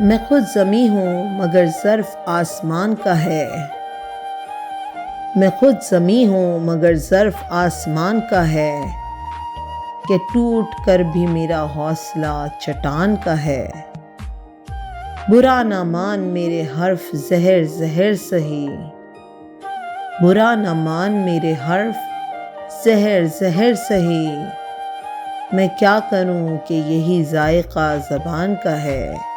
मैं खुद ज़मीं हूँ मगर ज़र्फ़ आसमान का है। मैं खुद ज़मीं हूँ मगर ज़र्फ़ आसमान का है कि टूट कर भी मेरा हौसला चट्टान का है। बुरा न मान मेरे हर्फ़ ज़हर ज़हर सही, बुरा न मान मेरे हर्फ़ ज़हर ज़हर सही। मैं क्या करूँ कि यही ज़ायक़ा ज़बान का है।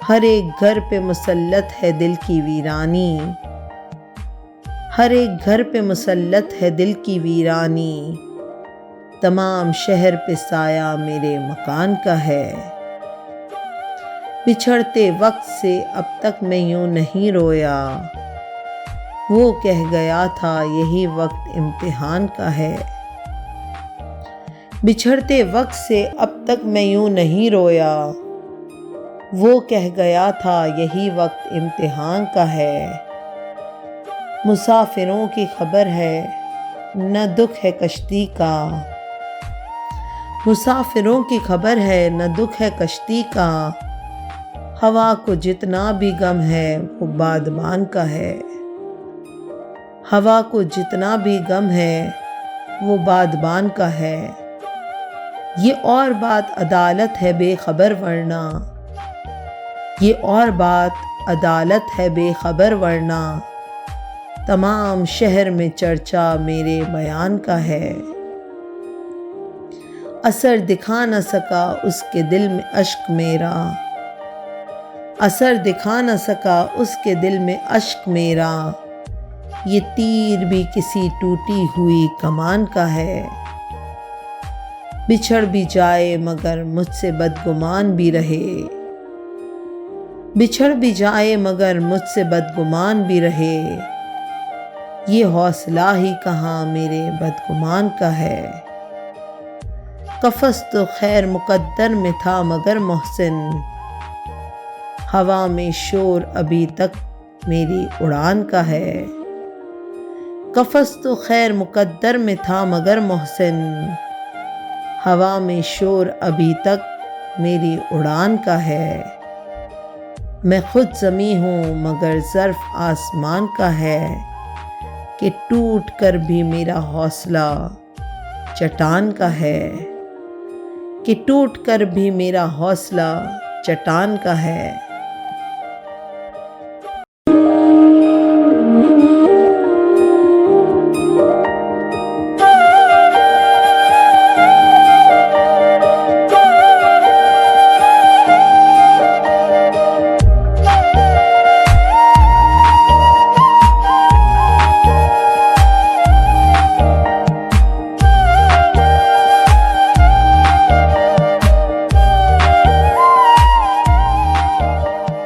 हर एक घर पे मुसल्लत है दिल की वीरानी, हर एक घर पे मुसल्लत है दिल की वीरानी। तमाम शहर पे साया मेरे मकान का है। बिछड़ते वक्त से अब तक मैं यूं नहीं रोया, वो कह गया था यही वक्त इम्तिहान का है। बिछड़ते वक्त से अब तक मैं यूं नहीं रोया, वो कह गया था यही वक्त इम्तिहान का है। मुसाफिरों की खबर है न दुख है कश्ती का, मुसाफिरों की खबर है न दुख है कश्ती का। हवा को जितना भी गम है वो बादबान का है, हवा को जितना भी गम है वो बादबान का है। ये और बात अदालत है बेखबर वरना, ये और बात अदालत है बेखबर वरना। तमाम शहर में चर्चा मेरे बयान का है। असर दिखा न सका उसके दिल में अश्क मेरा, असर दिखा न सका उसके दिल में अश्क मेरा। ये तीर भी किसी टूटी हुई कमान का है। बिछड़ भी जाए मगर मुझसे बदगुमान भी रहे, बिछड़ भी जाए मगर मुझसे बदगुमान भी रहे। ये हौसला ही कहाँ मेरे बदगुमान का है। कफ़स तो खैर मुक़द्दर में था मगर मोहसिन, हवा में शोर अभी तक मेरी उड़ान का है। कफ़स तो खैर मुक़द्दर में था मगर मोहसिन, हवा में शोर अभी तक मेरी उड़ान का है। मैं खुद ज़मीं हूँ मगर ज़र्फ़ आसमान का है कि टूट कर भी मेरा हौसला चट्टान का है, कि टूट कर भी मेरा हौसला चट्टान का है।